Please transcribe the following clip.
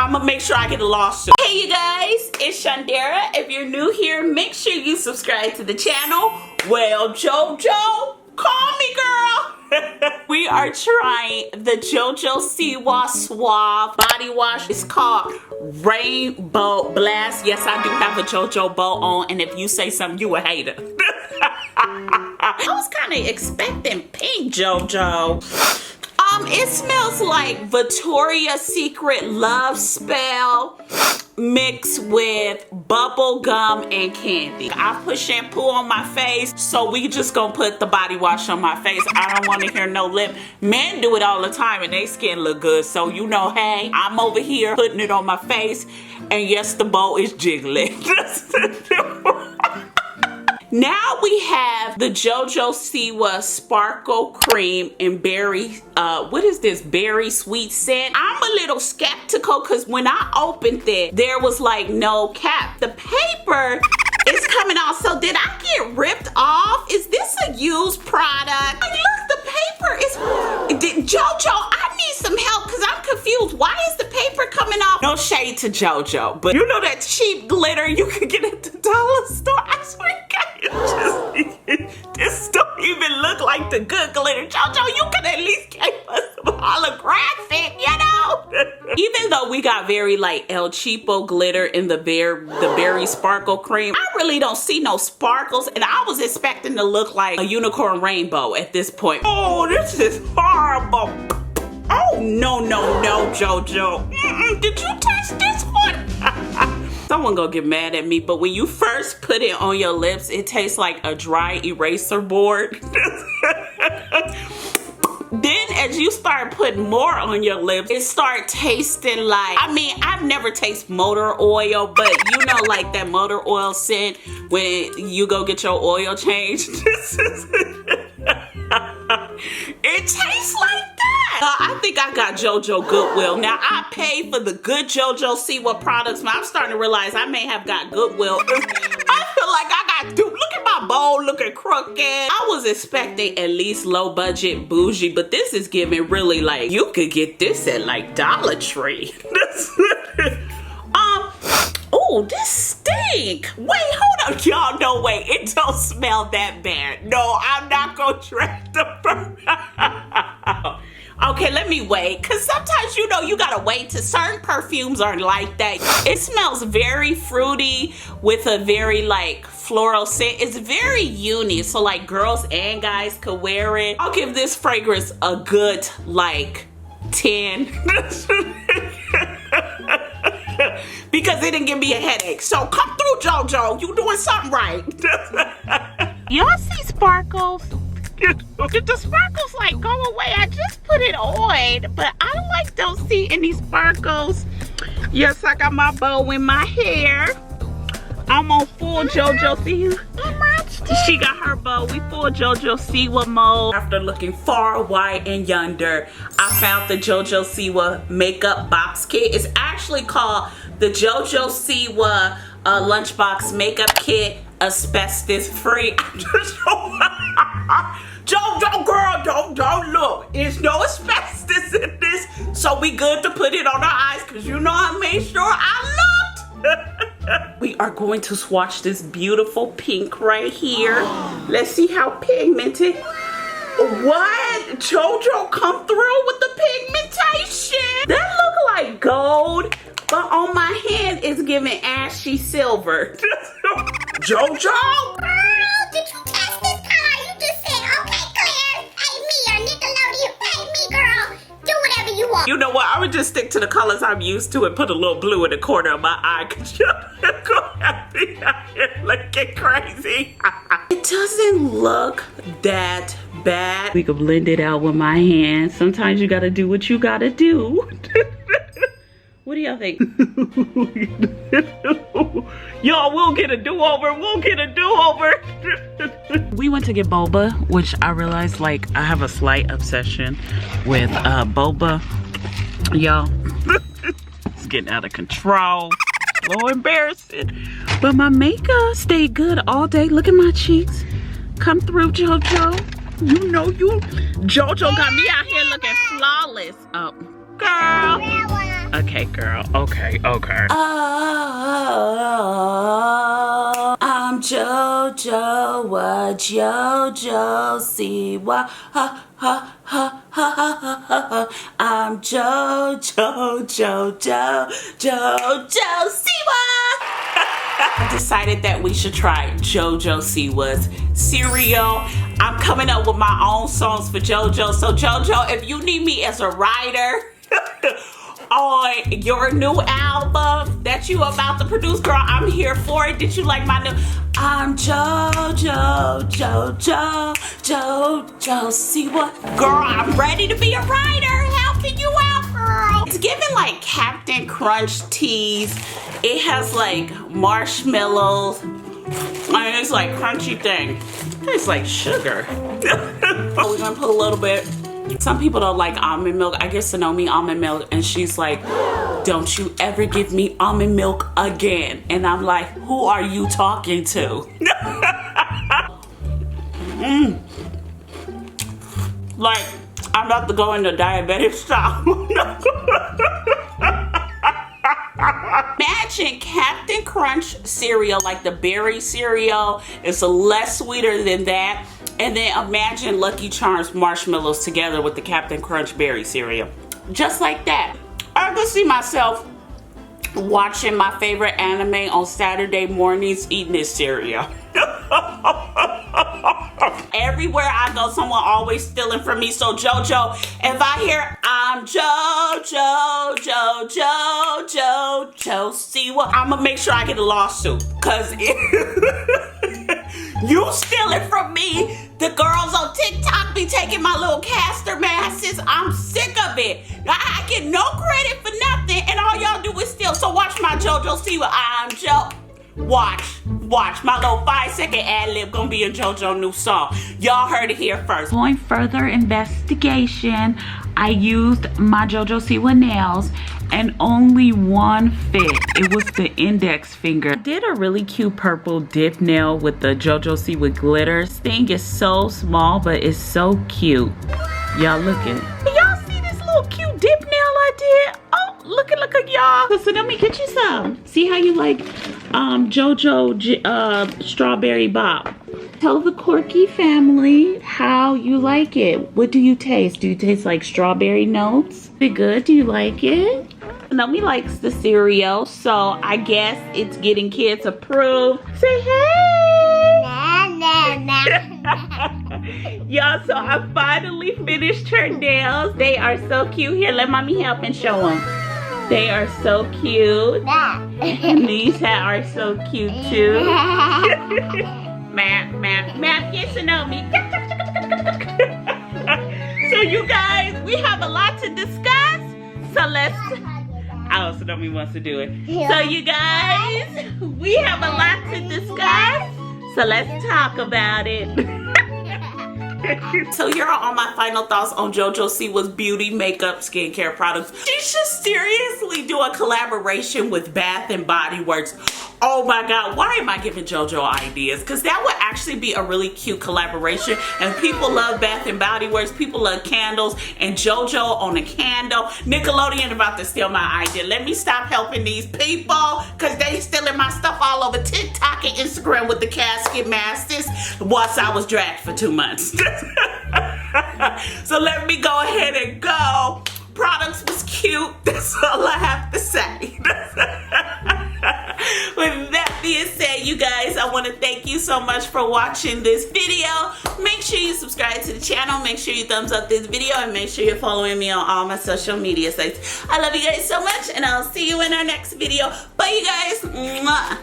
I'm gonna make sure I get a lawsuit. Hey you guys, it's Shandera. If you're new here, make sure you subscribe to the channel. Well, JoJo, call me girl. We are trying the JoJo Siwa Suave body wash. It's called Rainbow Blast. Yes, I do have a JoJo bow on, and if you say something, you a hater. I was kind of expecting pink JoJo. It smells like Victoria's Secret Love Spell mixed with bubble gum and candy. I put shampoo on my face, so we just gonna put the body wash on my face. I don't want to hear no lip. Men do it all the time and they skin look good, so you know, hey, I'm over here putting it on my face, and yes, the bow is jiggling. Now we have the JoJo Siwa Sparkle Cream and Berry, what is this, berry sweet scent? I'm a little skeptical because when I opened it, there was like no cap. The paper is coming off, so did I get ripped off? Is this a used product? Like, look, the paper is, JoJo, I need some help because I'm confused. Why is the paper coming off? No shade to JoJo, but you know that cheap glitter you could get at the dollar store? I swear to God. This don't even look like the good glitter. JoJo, you could at least give us some holographic, you know? Even though we got very like El Cheapo glitter in the berry sparkle cream, I really don't see no sparkles, and I was expecting to look like a unicorn rainbow at this point. Oh, this is horrible. Oh, no, JoJo. Did you taste this one? Someone gonna get mad at me, but when you first put it on your lips, it tastes like a dry eraser board. Then as you start putting more on your lips, it start tasting like, I mean, I've never tasted motor oil, but you know, like that motor oil scent when you go get your oil changed. It tastes like that. I think I got JoJo Goodwill. Now, I paid for the good JoJo Siwa products, but I'm starting to realize I may have got Goodwill. I feel like I got duped. Look at my bowl looking crooked. I was expecting at least low budget bougie, but this is giving really like, you could get this at like Dollar Tree. Oh, this stink. Wait, hold up. Y'all, no way. It don't smell that bad. No, I'm not gonna try the Okay, let me wait, because sometimes, you know, you gotta wait till certain perfumes aren't like that. It smells very fruity with a very like floral scent. It's very unique, so like girls and guys could wear it. I'll give this fragrance a good like 10. Because it didn't give me a headache. So come through, JoJo. You doing something right. Y'all see sparkles? Did the sparkles like go away? I just put it on, but I don't see any sparkles. Yes, I got my bow in my hair. I'm on full JoJo Siwa. She got her bow. We full JoJo Siwa mode. After looking far, wide, and yonder, I found the JoJo Siwa makeup box kit. It's actually called the JoJo Siwa lunchbox makeup kit, asbestos free. JoJo girl, don't look. There's no asbestos in this, so we good to put it on our eyes, because you know I made sure I looked. We are going to swatch this beautiful pink right here. Let's see how pigmented. What? JoJo come through with the pigmentation. That look like gold, but on my hand it's giving ashy silver. JoJo? Girl, did you test this car? You just said, okay, Claire, pay me, or Nickelodeon, pay me, girl. Do whatever you want. You know what? I would just stick to the colors I'm used to and put a little blue in the corner of my eye, because you're gonna be out here looking crazy. It doesn't look that bad. We can blend it out with my hands. Sometimes you gotta do what you gotta do. What do y'all think? Y'all, we'll get a do-over. We'll get a do-over. We went to get boba, which I realized like I have a slight obsession with boba. Y'all, it's getting out of control. So embarrassing. But my makeup stayed good all day. Look at my cheeks. Come through, JoJo. You know you. JoJo got me out here looking flawless. Oh, girl. Okay, girl. Okay. Oh, I'm JoJo, what JoJo Siwa. Ha ha ha ha ha ha. I'm JoJo Siwa. I decided that we should try JoJo Siwa's cereal. I'm coming up with my own songs for JoJo. So JoJo, if you need me as a writer on your new album that you about to produce, girl, I'm here for it. Did you like my new? I'm JoJo Siwa. Girl, I'm ready to be a writer, helping you out, girl. It's giving like Captain Crunch teas. It has like marshmallows. And it's like crunchy thing. It's like sugar. Oh, we're gonna put a little bit. Some people don't like almond milk. I get Sonomi almond milk, and she's like, don't you ever give me almond milk again. And I'm like, who are you talking to? Like, I'm about to go into diabetic style. Imagine Captain Crunch cereal, like the berry cereal. It's less sweeter than that. And then imagine Lucky Charms marshmallows together with the Captain Crunch berry cereal. Just like that. I could see myself watching my favorite anime on Saturday mornings eating this cereal. Everywhere I go, someone always stealing from me. So JoJo, if I hear I'm JoJo Siwa, I'm gonna make sure I get a lawsuit. Cause you stealing from me. The girls on TikTok be taking my little castor masses. I'm sick of it. I get no credit for nothing, and all y'all do is steal. So watch my JoJo Siwa. I'm Jo. Watch my little 5-second ad lib gonna be a JoJo new song. Y'all heard it here first. Going further investigation, I used my JoJo Siwa nails and only one fit. It was the index finger. I did a really cute purple dip nail with the JoJo Siwa glitter. This thing is so small, but it's so cute. Y'all looking. Y'all see this little cute dip nail I did? Oh, look at y'all. So let me get you some. See how you like JoJo strawberry bop. Tell the Corky family how you like it. What do you taste? Do you taste like strawberry notes? Is it good? Do you like it? Naomi likes the cereal, so I guess it's getting kids approved. Say hey! Y'all, so I finally finished her nails. They are so cute. Here, let mommy help and show them. They are so cute. And these are so cute too. Map, yes or no, me. So you guys, we have a lot to discuss. So let's, oh, Sonomi wants to do it. So you guys, we have a lot to discuss. So let's talk about it. So here are all my final thoughts on JoJo Siwa's beauty, makeup, skincare products. She should seriously do a collaboration with Bath and Body Works. Oh my God, why am I giving JoJo ideas? Because that would actually be a really cute collaboration. And people love Bath and Body Works. People love candles. And JoJo on a candle. Nickelodeon about to steal my idea. Let me stop helping these people because they stealing my stuff all over TikTok and Instagram with the casket masters once I was dragged for 2 months. So let me go ahead and go. Products was cute. That's all I have to say. With that being said, you guys, I want to thank you so much for watching this video. Make sure you subscribe to the channel. Make sure you thumbs up this video. And make sure you're following me on all my social media sites. I love you guys so much. And I'll see you in our next video. Bye, you guys. Mwah.